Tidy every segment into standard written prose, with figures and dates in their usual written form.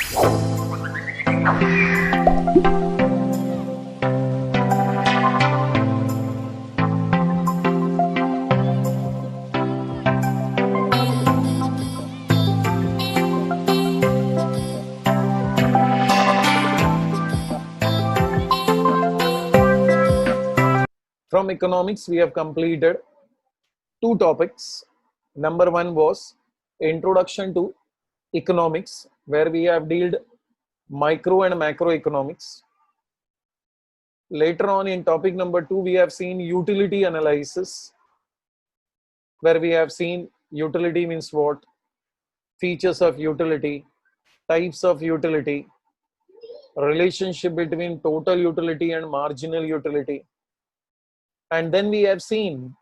From economics, we have completed two topics. Number one was introduction to economics, where we have dealt micro and macroeconomics. Later on in topic number two, we have seen utility analysis, where we have seen utility means what, features of utility, types of utility, relationship between total utility and marginal utility. And then we have seen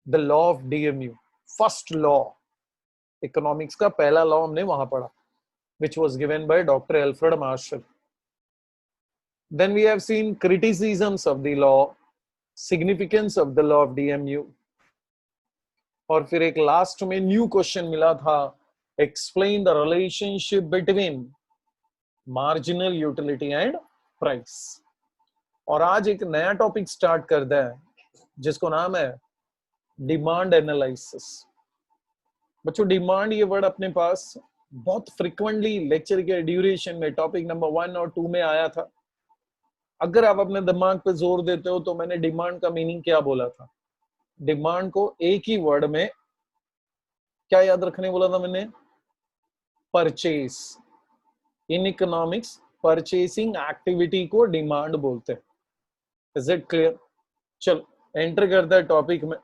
the law of DMU, first law, economics का पहला law हमने वहां पढ़ा, which was given by Dr. Alfred Marshall. Then we have seen criticisms of the law, significance of the law of DMU. और फिर एक last में new question मिला था, explain the relationship between marginal utility and price. और आज एक नया टॉपिक स्टार्ट करता है जिसको नाम है डिमांड एनालिसिस. बच्चों, डिमांड ये वर्ड अपने पास बहुत फ्रिक्वेंटली लेक्चर के ड्यूरेशन में टॉपिक नंबर 1 और 2 में आया था. अगर आप अपने दिमाग पे जोर देते हो तो मैंने डिमांड का मीनिंग क्या बोला था, डिमांड को एक ही वर्ड में क्या याद रखने बोला था मैंने, purchase. In economics purchasing activity को डिमांड बोलते हैं. Is it clear? चल एंटर करता है टॉपिक में.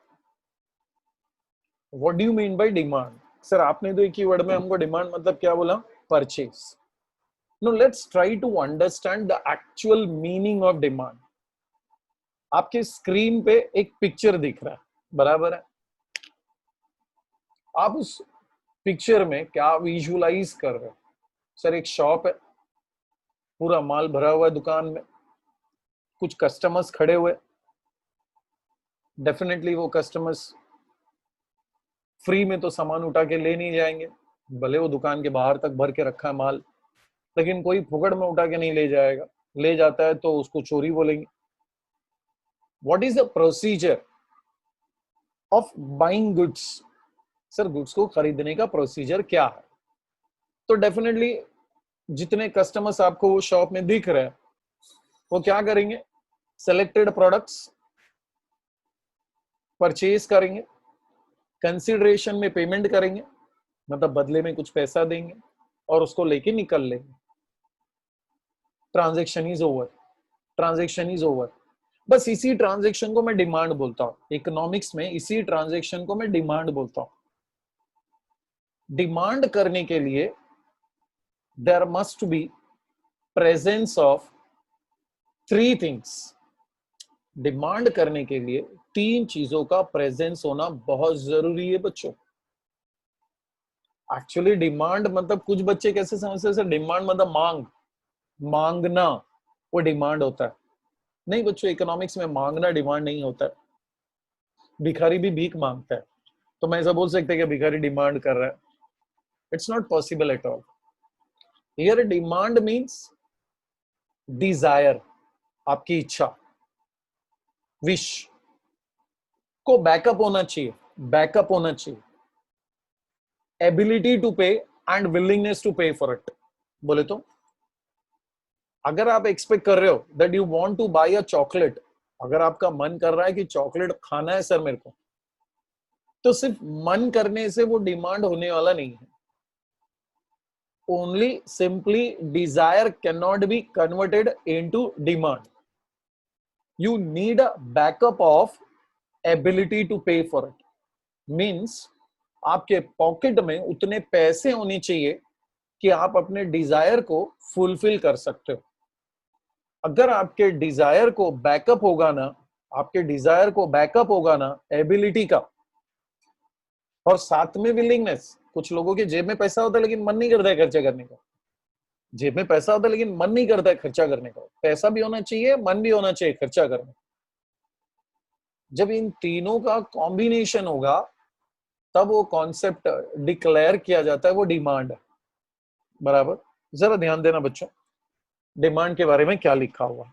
What do you mean by demand? Sir आपने तो एक ही वर्ड में हमको डिमांड मतलब क्या बोला, purchase. No, let's try to understand the actual meaning of demand. आपके स्क्रीन पे एक पिक्चर दिख रहा है, बराबर है? आप उस पिक्चर में क्या विजुअलाइज कर रहे हो? सर एक शॉप है, पूरा माल भरा हुआ है दुकान में, कुछ कस्टमर्स खड़े हुए. डेफिनेटली वो कस्टमर्स फ्री में तो सामान उठा के ले नहीं जाएंगे, भले वो दुकान के बाहर तक भर के रखा है माल, लेकिन कोई फुकड़ में उठा के नहीं ले जाएगा. ले जाता है तो उसको चोरी बोलेंगे. What is the procedure of buying goods? Sir goods को खरीदने का प्रोसीजर क्या है? तो डेफिनेटली जितने कस्टमर्स आपको वो शॉप में दिख रहे हैं वो क्या करेंगे, सेलेक्टेड प्रोडक्ट्स परचेज करेंगे, कंसिडरेशन में पेमेंट करेंगे, मतलब बदले में कुछ पैसा देंगे और उसको लेके निकल लेंगे. Transaction is over. Transaction is over. बस इसी ट्रांजैक्शन को मैं डिमांड बोलता हूं. इकोनॉमिक्स में इसी ट्रांजैक्शन को मैं डिमांड बोलता हूं. डिमांड करने के लिए there must be presence of 3 things. Demand करने के लिए 3 चीजों का प्रेजेंस होना बहुत जरूरी है बच्चों. एक्चुअली डिमांड मतलब कुछ बच्चे कैसे समझते हैं, डिमांड मतलब मांग, मांगना वो डिमांड होता है. नहीं बच्चों, इकोनॉमिक्स में मांगना डिमांड नहीं होता है. भिखारी भी भीख मांगता है, तो मैं ऐसा बोल सकते हैं कि भिखारी डिमांड कर रहा है? It's not possible at all. Here demand means desire, आपकी इच्छा, विश को बैकअप होना चाहिए, बैकअप होना चाहिए. Ability to pay and willingness to pay for it. बोले तो अगर आप एक्सपेक्ट कर रहे हो that you want to buy a chocolate, अगर आपका मन कर रहा है कि चॉकलेट खाना है सर मेरे को, तो सिर्फ मन करने से वो डिमांड होने वाला नहीं है. Only simply desire can not be converted into demand. You need a backup of ability to pay for it. Means आपके पॉकेट में उतने पैसे होने चाहिए कि आप अपने डिजायर को फुलफिल कर सकते हो. अगर आपके डिजायर को बैकअप होगा ना, आपके डिजायर को बैकअप होगा ना एबिलिटी का, और साथ में विलिंगनेस. कुछ लोगों के जेब में पैसा होता है लेकिन मन नहीं करता है खर्चा करने का. जेब में पैसा होता है लेकिन मन नहीं करता है खर्चा करने का. पैसा भी होना चाहिए, मन भी होना चाहिए खर्चा करने. जब इन तीनों का कॉम्बिनेशन होगा तब वो कॉन्सेप्ट डिक्लेयर किया जाता है, वो डिमांड है. बराबर. जरा ध्यान देना बच्चों, डिमांड के बारे में क्या लिखा हुआ,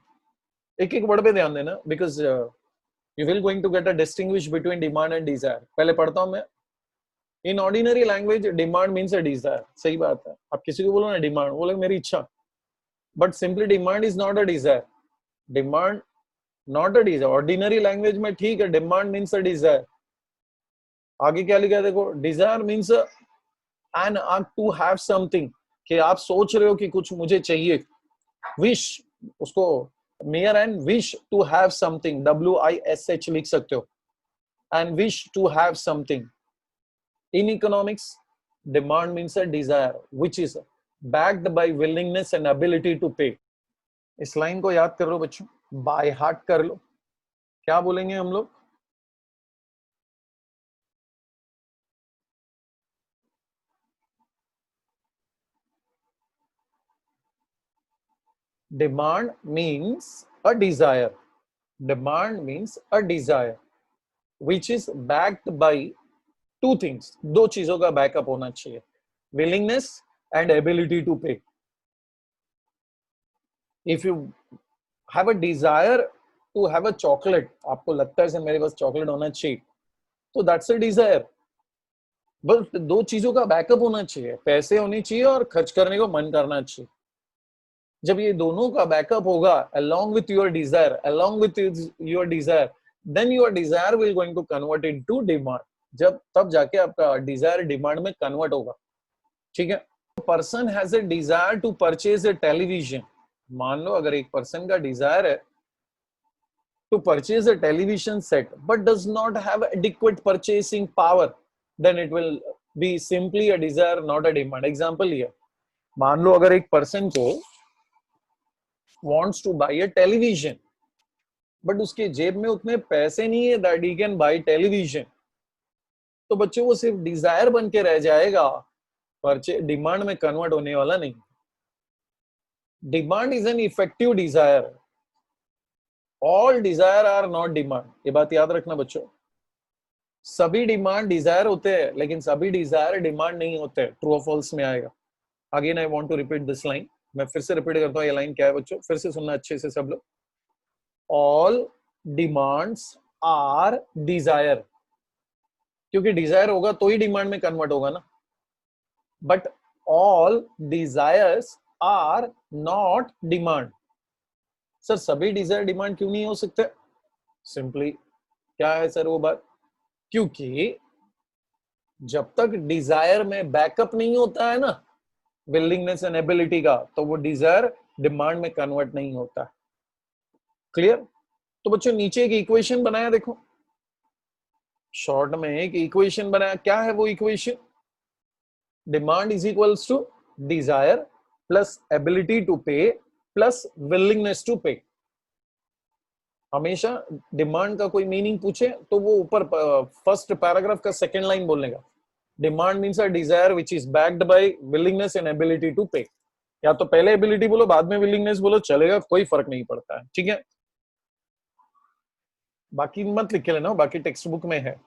एक एक वर्ड पे ध्यान देना, because you will going to get a distinguish between demand and desire. पहले पढ़ता हूं मैं। In ordinary language demand means a desire, सही बात है। आप किसी को बोलो ना डिमांड, बोले मेरी इच्छा, but simply demand is not a desire. Demand not a desire. Ordinary language में ठीक है, डिमांड मीन्स अ डिजायर। आगे क्या लिखा है देखो, desire means an art to have something, कि आप सोच रहे हो कि कुछ मुझे चाहिए। विश, उसको mere and wish to have something, WISH लिख सकते हो, and wish to have something. In economics demand means a desire which is backed by willingness and ability to pay। इस लाइन को याद कर लो बच्चों, बाय हार्ट कर लो। क्या बोलेंगे हम लोग? Demand means a desire, demand means a desire which is backed by two things, दो चीजों का बैकअप होना चाहिए, willingness and ability to pay. If you have a desire to have a chocolate, आपको लगता है से मेरे पास चॉकलेट होना चाहिए, तो दैट्स अ डिजायर। बस दो चीजों का बैकअप होना चाहिए, पैसे होने चाहिए और खर्च करने को मन करना चाहिए। जब ये दोनों का बैकअप होगा along with your desire, along with your desire, then your desire will going to convert into demand। जब तब जाके आपका डिजायर डिमांड में कन्वर्ट होगा, ठीक है। Person has a desire to purchase a television. मान लो अगर एक पर्सन का डिजायर है to purchase a television set but does not have adequate purchasing power, then it will be simply a desire, not a demand। Example लिया, मान लो अगर एक पर्सन को wants to buy a television but उसके जेब में उतने पैसे नहीं है that he can buy television, तो बच्चों वो सिर्फ डिजायर बन के रह जाएगा, परचे डिमांड में कन्वर्ट होने वाला नहीं। Demand is an effective desire, all desire are not demand. ये बात याद रखना बच्चों, सभी डिमांड डिजायर होते हैं लेकिन सभी डिजायर डिमांड नहीं होते। ट्रू और फॉल्स में आएगा। Again I want to repeat this line, मैं फिर से रिपीट करता हूँ। ये लाइन क्या है बच्चों, फिर से सुनना अच्छे से सब लोग। ऑल डिमांड्स आर डिजायर, क्योंकि डिजायर होगा तो ही डिमांड में कन्वर्ट होगा ना। But all desires are not demand. Sir सभी डिजायर डिमांड क्यों नहीं हो सकते? सिंपली क्या है सर वो बात, क्योंकि जब तक डिजायर में बैकअप नहीं होता है ना, विलिंगनेस एंड एबिलिटी का, तो वो डिजायर डिमांड में कन्वर्ट नहीं होता। क्लियर? तो बच्चों नीचे एक इक्वेशन बनाया देखो, शॉर्ट में एक इक्वेशन बनाया। क्या है वो equation? Demand is equals to desire plus ability to pay plus willingness to pay. हमेशा डिमांड का कोई मीनिंग पूछे तो वो ऊपर फर्स्ट पैराग्राफ का सेकंड लाइन बोलने का, demand means a desire which is backed by willingness and ability to pay. या तो पहले एबिलिटी बोलो बाद में विलिंगनेस बोलो, चलेगा, कोई फर्क नहीं पड़ता है, ठीक है। बाकी मत लिख के लेना, बाकी टेक्स्ट बुक में है।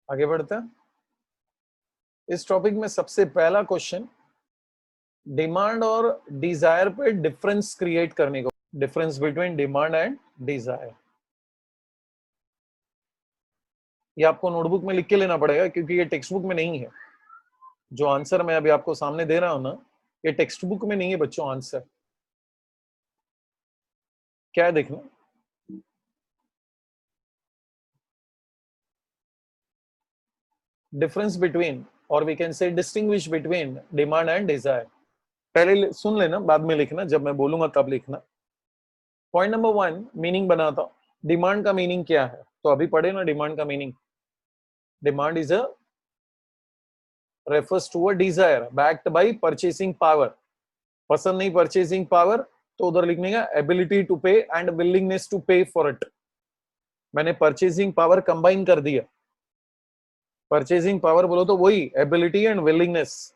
आगे बढ़ते हैं। इस टॉपिक में सबसे पहला क्वेश्चन, डिमांड और डिजायर पे डिफरेंस क्रिएट करने को, difference between demand and Dzire. ये आपको नोटबुक में लिख के लेना पड़ेगा क्योंकि ये टेक्स्ट बुक में नहीं है। जो आंसर मैं अभी आपको सामने दे रहा हूं ना, ये टेक्स्ट बुक में नहीं है बच्चों। आंसर क्या है देखना, डिफरेंस बिटवीन, और we can say distinguish between demand and desire. पहले सुन लेना, बाद में लिखना, जब मैं बोलूंगा तब लिखना। पॉइंट नंबर 1 मीनिंग बनाता हूं। डिमांड का मीनिंग क्या है तो अभी पढ़े ना। डिमांड का meaning, demand is a refers to a desire backed by purchasing power। पसंद नहीं purchasing power तो उधर लिखने का ability to pay and willingness to pay for it। मैंने purchasing power कंबाइन कर दिया। परचेजिंग पावर बोलो तो वही ability and willingness,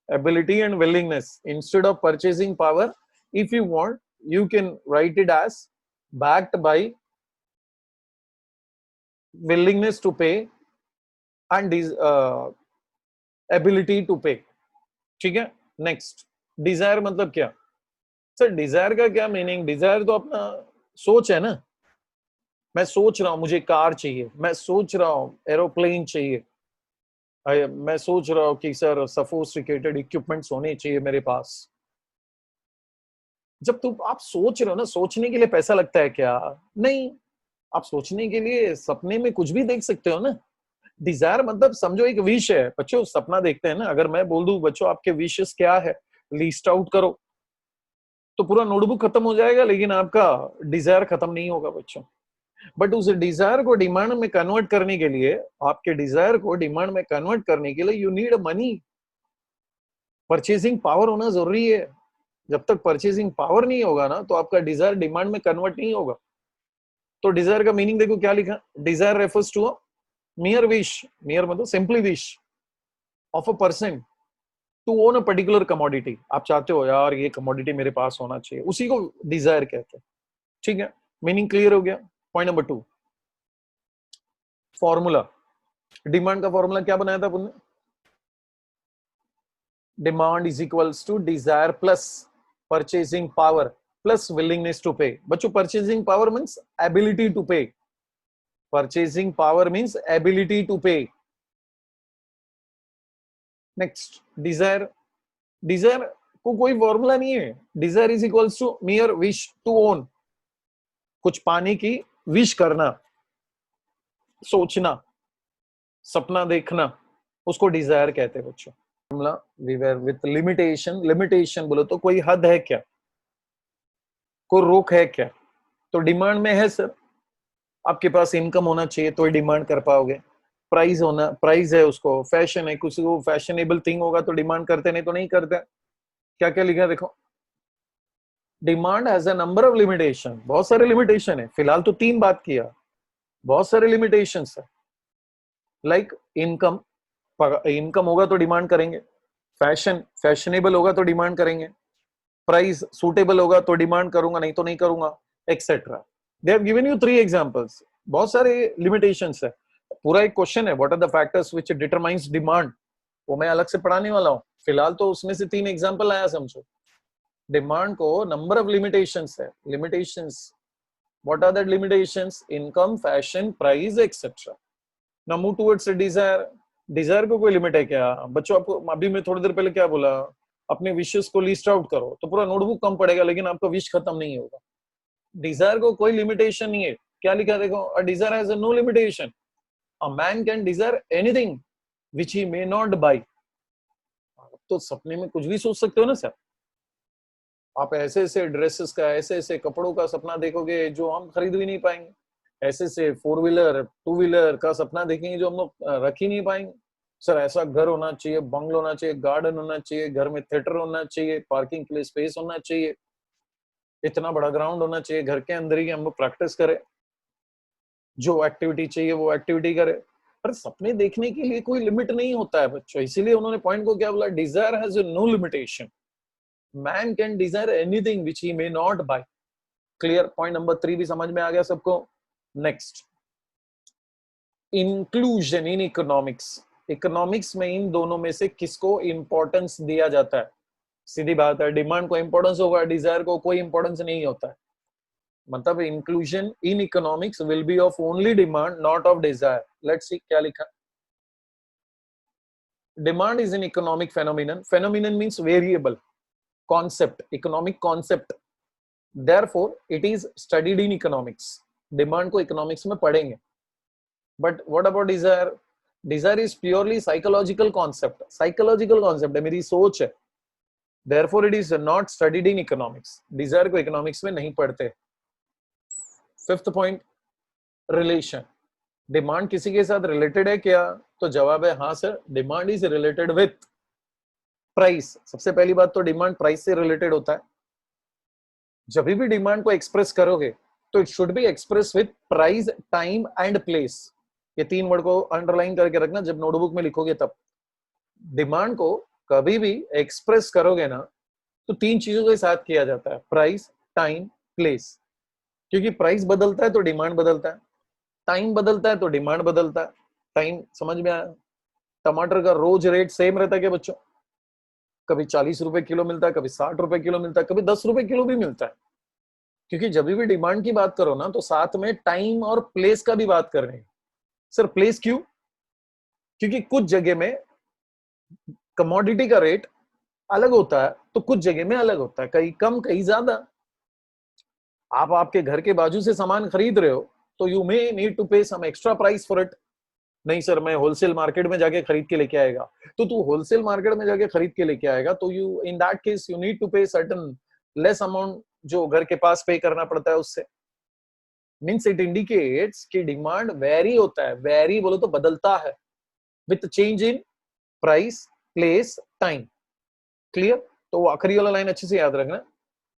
ability and willingness instead of purchasing power. If you want you can write it as backed by willingness to pay and ability to pay. ठीक है. Next, Dzire मतलब क्या sir? Dzire का क्या meaning? Dzire तो अपना सोच है ना. मैं सोच रहा हूं मुझे कार चाहिए, मैं सोच रहा हूं एरोप्लेन चाहिए, मैं सोच रहा हूं कि सर सफोस्टिकेटेड इक्विपमेंट्स होने चाहिए मेरे पास. जब तुम आप सोच रहे हो ना, सोचने के लिए पैसा लगता है क्या? नहीं. आप सोचने के लिए सपने में कुछ भी देख सकते हो ना. डिजायर मतलब समझो एक विश है. बच्चों सपना देखते हैं ना, अगर मैं बोल दूं बच्चों आपके विशेस क्या है, लिस्ट आउट करो, तो पूरा नोटबुक खत्म हो जाएगा, लेकिन आपका डिजायर खत्म नहीं होगा बच्चों. बट उस डिजायर को डिमांड में कन्वर्ट करने के लिए, आपके डिजायर को डिमांड में कन्वर्ट करने के लिए you need money. Purchasing power होना जरूरी है. जब तक परचेसिंग पावर नहीं होगा ना, तो आपका डिजायर डिमांड में कन्वर्ट नहीं होगा. तो डिजायर का मीनिंग देखो क्या लिखा. Desire refers to a mere wish, mere मतलब simply wish of a person to own a particular commodity. आप चाहते हो यार ये कमोडिटी मेरे पास होना चाहिए, उसी को डिजायर कहते हैं. ठीक है, मीनिंग क्लियर हो गया. Point number 2, formula. डिमांड का फॉर्मूला क्या बनाया था आपने? Demand is equals to desire plus purchasing power plus willingness to pay. बच्चों purchasing power means ability to pay. Purchasing power means ability to pay. Next, desire. Desire को कोई formula नहीं है. Desire is equals to mere wish to own. कुछ पाने की wish करना, सोचना, सपना देखना, उसको डिजायर कहते हैं बच्चों. Formula we were with limitation. Limitation बोलो तो कोई हद है क्या, कोई रोक है क्या? तो डिमांड में है सर, आपके पास इनकम होना चाहिए तो डिमांड कर पाओगे. प्राइस होना, प्राइस है उसको, फैशन है, किसी को फैशनेबल थिंग होगा तो डिमांड करते, नहीं तो नहीं करते. क्या क्या लिखा है देखो. Demand has a number of limitation. बहुत सारे लिमिटेशन है. फिलहाल तो 3 बात किया, बहुत सारे लिमिटेशन है. लाइक इनकम, इनकम होगा तो डिमांड करेंगे. फैशन, फैशनेबल होगा तो डिमांड करेंगे. प्राइस सूटेबल होगा तो डिमांड करूंगा, नहीं तो नहीं करूंगा, etcetera. They have given you 3 examples. बहुत सारे limitations है. पूरा एक क्वेश्चन है, what are the factors which determines demand, वो मैं अलग से पढ़ाने वाला हूँ. फिलहाल तो उसमें से 3 एग्जांपल आया समझो. डिमांड को नंबर ऑफ लिमिटेशंस है. Limitations, what are that limitations? Income, fashion, price, etcetera. Now move towards desire. Desire को कोई लिमिट है क्या? बच्चों आपको अभी मैं थोड़ी देर पहले क्या बोला, अपने विशेस को लिस्ट आउट करो तो पूरा नोटबुक कम पड़ेगा, लेकिन आपका विश खत्म नहीं होगा. डिजायर को कोई लिमिटेशन नहीं है. क्या लिखा देखो, a desire has no limitation. A man can desire anything which he may not buy. तो सपने में कुछ भी सोच सकते हो ना सर. आप ऐसे ऐसे ड्रेसेस का, ऐसे ऐसे कपड़ों का सपना देखोगे जो हम खरीद भी नहीं पाएंगे. ऐसे ऐसे 4 व्हीलर 2 व्हीलर का सपना देखेंगे जो हम लोग रख ही नहीं पाएंगे. सर ऐसा घर होना चाहिए, बंगलो होना चाहिए, गार्डन होना चाहिए, घर में थिएटर होना चाहिए, पार्किंग के लिए स्पेस होना चाहिए, इतना बड़ा ग्राउंड होना चाहिए, घर के अंदर ही हम लोग प्रैक्टिस करें, जो एक्टिविटी चाहिए वो एक्टिविटी करें. पर सपने देखने के लिए कोई लिमिट नहीं होता है बच्चों. इसीलिए उन्होंने पॉइंट को क्या बोला, desire has no limitation. Man can desire anything which he may not buy. Clear. Point number 3 भी समझ में आ गया सबको. Next, inclusion in economics. Economics में इन दोनों में से किसको इंपॉर्टेंस दिया जाता है? सीधी बात है, डिमांड को इंपॉर्टेंस होगा, डिजायर को कोई इंपॉर्टेंस नहीं होता है. मतलब inclusion in economics will be of only demand, not of desire. Let's see क्या लिखा. Demand is an economic phenomenon. Phenomenon means variable, concept, economic concept. Therefore it is studied in economics. Demand को economics में पढ़ेंगे. But what about desire? Desire is purely psychological concept. Psychological concept है, मेरी सोच है. Therefore, it is not studied in economics. Desire को economics में नहीं पढ़ते. Fifth point, relation. Demand किसी के साथ related है क्या? तो जवाब है हाँ sir, demand is related with price. सबसे पहली बात तो demand price से related होता है. जब भी demand को express करोगे तो it should be expressed with price, time and place. ये 3 वर्ड को अंडरलाइन करके रखना जब नोटबुक में लिखोगे तब। डिमांड को कभी भी एक्सप्रेस करोगे ना तो 3 चीजों के साथ किया जाता है, प्राइस, टाइम, प्लेस। क्योंकि प्राइस बदलता है तो डिमांड बदलता है, टाइम बदलता है तो डिमांड बदलता है। टाइम समझ में आया? टमाटर का रोज रेट सेम रहता है क्या बच्चों? कभी 40 रुपए किलो मिलता है, कभी 60 रुपए किलो मिलता है, कभी 10 रुपए किलो भी मिलता है। क्योंकि जब भी डिमांड की बात करो ना तो साथ में टाइम और प्लेस का भी बात कर रहे हैं। सर प्लेस क्यों? क्योंकि कुछ जगह में कमोडिटी का रेट अलग होता है तो कुछ जगह में अलग होता है, कहीं कम कहीं ज्यादा। आप आपके घर के बाजू से सामान खरीद रहे हो तो you may need to pay some extra price for it. नहीं सर मैं होलसेल मार्केट में जाके खरीद के लेके आएगा, तो तू होलसेल मार्केट में जाके खरीद के लेके आएगा तो you in that case you need to pay certain less amount जो घर के पास पे करना पड़ता है उससे। मीन्स इट इंडिकेट्स कि डिमांड वेरी होता है, वेरी बोलो तो बदलता है with change in price, place, time. Clear? तो वो आखिरी वाला लाइन अच्छे से याद रखना,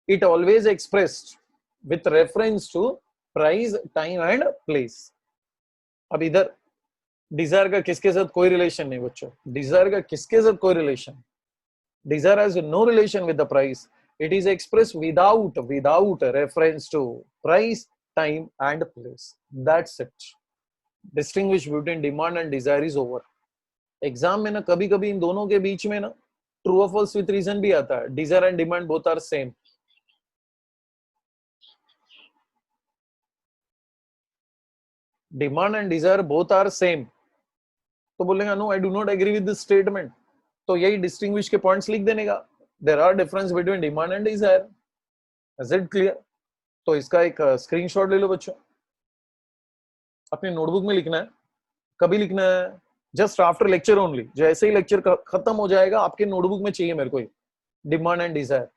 it always expressed with reference to price, time and place. अब इधर डिजायर का किसके साथ कोई रिलेशन नहीं बच्चों, डिजायर का किसके साथ कोई relation? Desire has no relation with the price, it is expressed without reference to price, time and place. That's it. Distinguish between demand and desire is over. Exam में ना कभी कभी इन दोनों के बीच में ना ट्रू और फॉल्स विथ रीजन भी आता है। Desire and demand both are same. Demand and desire both are same तो बोलेगा no I do not agree with this statement, तो यही डिस्टिंग्विश के पॉइंट्स लिख देने का। There are difference between demand and desire. Is it clear? तो इसका एक स्क्रीनशॉट ले लो बच्चों, अपने नोटबुक में लिखना है। कभी लिखना है? Just after lecture only. जैसे ही लेक्चर खत्म हो जाएगा आपके नोटबुक में चाहिए मेरे को डिमांड एंड डिजायर।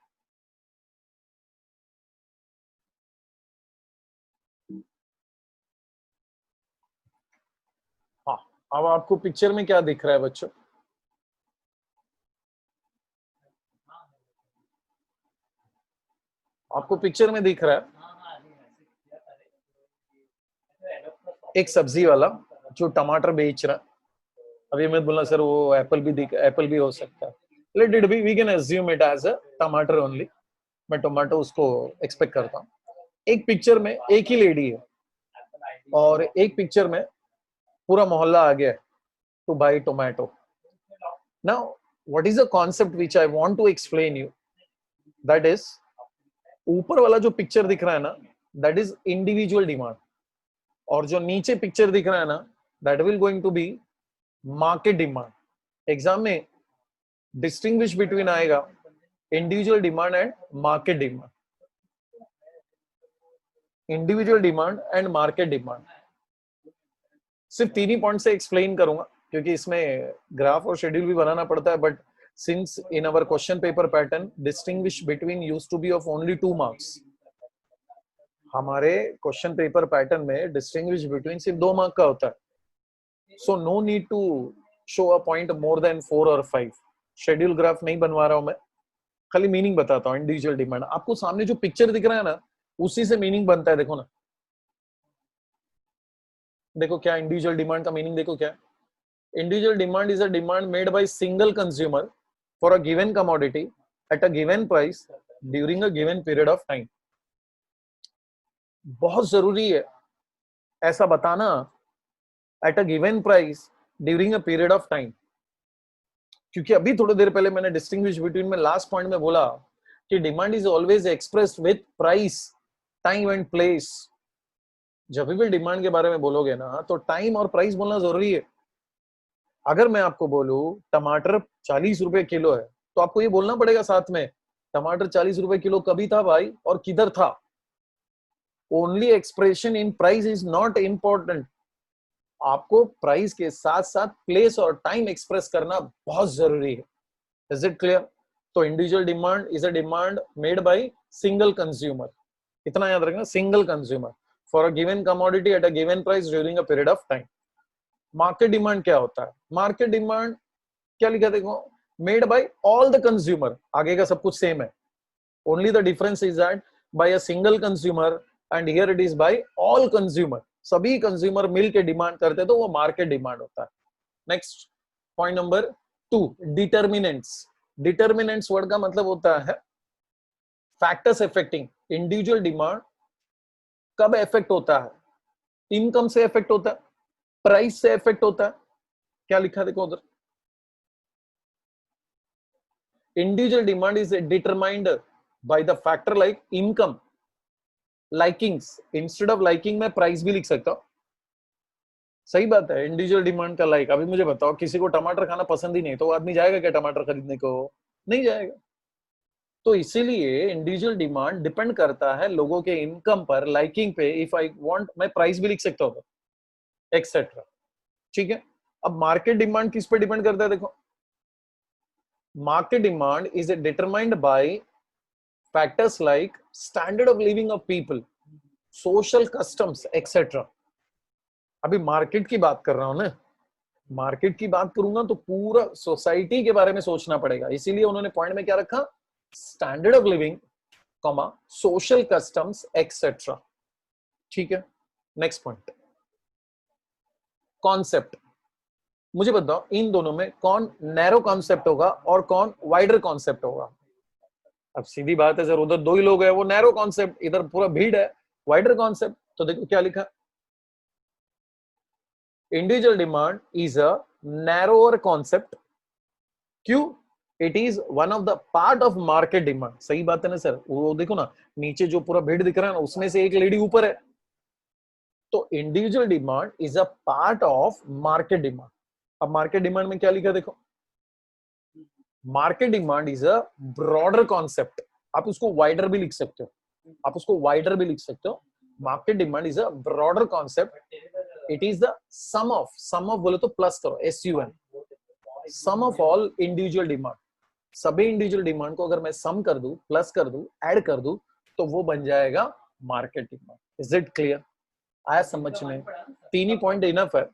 हाँ, अब आपको पिक्चर में क्या दिख रहा है बच्चों? आपको पिक्चर में दिख रहा है एक सब्जी वाला जो टमाटर बेच रहा है। अभी मैं बोलना सर वो एप्पल भी हो सकता है। Let it be, we can assume it as a टमाटर ओनली। मैं टमाटो उसको एक्सपेक्ट करता हूँ। एक पिक्चर में एक ही लेडी है और एक पिक्चर में पूरा मोहल्ला आ गया to buy tomato. Now what is the concept which I want to explain you, that is ऊपर वाला जो पिक्चर दिख रहा है ना दैट इज इंडिविजुअल डिमांड, और जो नीचे पिक्चर दिख रहा है ना that will going to be market demand. Exam में डिस्टिंग्विश बिटवीन आएगा individual demand and market demand. Individual demand and market demand सिर्फ 3 ही पॉइंट से एक्सप्लेन करूंगा क्योंकि इसमें ग्राफ और शेड्यूल भी बनाना पड़ता है। But since in our question paper pattern distinguish between used to be of only 2 marks, हमारे क्वेश्चन पेपर पैटर्न में डिस्टिंग्विश बिटवीन सिर्फ 2 मार्क का होता है। So no need to show a point more than 4 और 5। शेड्यूल ग्राफ नहीं बनवा रहा हूं मैं, खाली मीनिंग बताता हूँ। इंडिविजुअल डिमांड आपको सामने जो पिक्चर दिख रहा है ना उसी से मीनिंग बनता है। देखो ना, देखो क्या इंडिविजुअल डिमांड का मीनिंग देखो क्या। Individual demand is a demand made by single consumer for a given commodity at a given price during a given period of time. बहुत जरूरी है ऐसा बताना, eight a given price during a period of time. क्योंकि अभी थोड़ी देर पहले मैंने डिस्टिंग्विश बिटवीन में लास्ट पॉइंट में बोला कि demand is always expressed with price, time and place. जब भी डिमांड के बारे में बोलोगे ना तो टाइम और प्राइस बोलना जरूरी है। अगर मैं आपको बोलूं टमाटर 40 रुपए किलो है तो आपको ये बोलना पड़ेगा साथ में टमाटर 40 रुपए किलो कभी था भाई और किधर था। Only expression in price is not important, आपको प्राइस के साथ साथ प्लेस और टाइम एक्सप्रेस करना बहुत जरूरी है। Is it clear? तो individual demand is a demand made by single consumer, इतना याद रखना, single consumer for a given commodity at a given price during a period of time. Market demand क्या होता है? मार्केट डिमांड क्या लिखा देखो, made by all the consumer. आगे का सब कुछ सेम है, only the difference is that by a single consumer and here it is bye all consumer. सभी कंज्यूमर मिल के डिमांड करते तो वो मार्केट डिमांड होता है। Next point number 2, determinants. Determinants word का मतलब होता है फैक्टर्स अफेक्टिंग इंडिविजुअल डिमांड। कब इफेक्ट होता है? इनकम से इफेक्ट होता है, प्राइस से इफेक्ट होता है। क्या लिखा देखो उधर, individual demand is determined by the factor like income, likings. Instead of liking में प्राइस भी लिख सकता हूं। सही बात है, इंडिविजुअल डिमांड का लाइक। अभी मुझे बताओ, किसी को टमाटर खाना पसंद ही नहीं तो आदमी जाएगा क्या टमाटर खरीदने को? नहीं जाएगा। तो इसीलिए इंडिविजुअल डिमांड डिपेंड करता है लोगों के इनकम पर, लाइकिंग पे। इफ आई वांट, मैं प्राइस भी लिख सकता हूँ, एक्सेट्रा। ठीक है। अब मार्केट डिमांड किस पे डिपेंड करता है? देखो, market demand is determined by factors like standard of living of people, social customs etcetera. अभी मार्केट की बात कर रहा हूं ना, मार्केट की बात करूंगा तो पूरा सोसाइटी के बारे में सोचना पड़ेगा। इसीलिए उन्होंने पॉइंट में क्या रखा? Standard of living, comma, social customs etcetera. ठीक है। Next point, concept. मुझे बताओ इन दोनों में कौन नैरो कॉन्सेप्ट होगा और कौन वाइडर कॉन्सेप्ट होगा? अब सीधी बात है सर, उधर 2 ही लोग हैं, वो नैरो कॉन्सेप्ट, इधर पूरा भीड़ है, वाइडर कॉन्सेप्ट। तो देखो क्या लिखा, individual demand is a narrower concept. क्यों? It is one of the part of market demand. सही बात है ना सर? वो देखो ना, नीचे जो पूरा भीड़ दिख रहा है ना, उसमें से एक लेडी ऊपर है। तो individual demand is a part of market demand. अब मार्केट डिमांड में क्या लिखा देखो, market demand is a broader concept. आप उसको वाइडर भी लिख सकते हो, आप उसको वाइडर भी लिख सकते हो। Market demand is a broader concept. It is the sum of बोले तो प्लस करो, SUM, sum of all individual demand. सभी इंडिविजुअल डिमांड को अगर मैं सम कर दूं, प्लस कर दूं, ऐड कर दूं, तो वो बन जाएगा market demand. Is it clear? आया समझ में? 3 ही पॉइंट इनफ है।